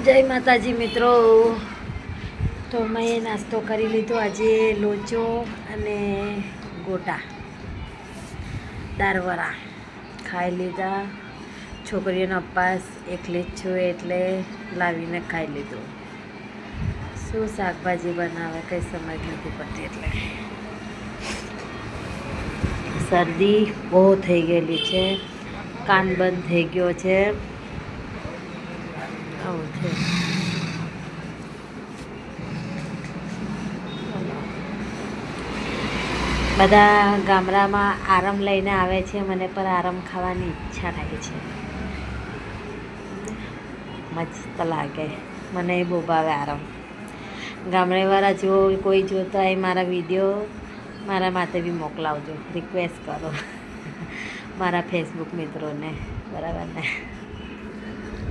જય માતાજી મિત્રો। તો મેં નાસ્તો કરી લીધો, આજે લોચો અને ગોટા દાળવડા ખાઈ લીધા। છોકરીઓનો અપાસ એકલી જ છું એટલે લાવીને ખાઈ લીધું। શું શાકભાજી બનાવે કંઈ સમજ નથી પડતી, એટલે શરદી બહુ થઈ ગયેલી છે, કાન બંધ થઈ ગયો છે, આવું છે। બધા ગામડામાં આરામ લઈને આવે છે, મને પણ આરામ ખાવાની ઈચ્છા થાય છે, મસ્ત લાગે, મને બહુ ભાવે આરામ। ગામડેવાળા જો કોઈ જોતા હોય મારા વિડીયો, મારા માટે બી મોકલાવજો, રિક્વેસ્ટ કરો મારા ફેસબુક મિત્રોને, બરાબર ને।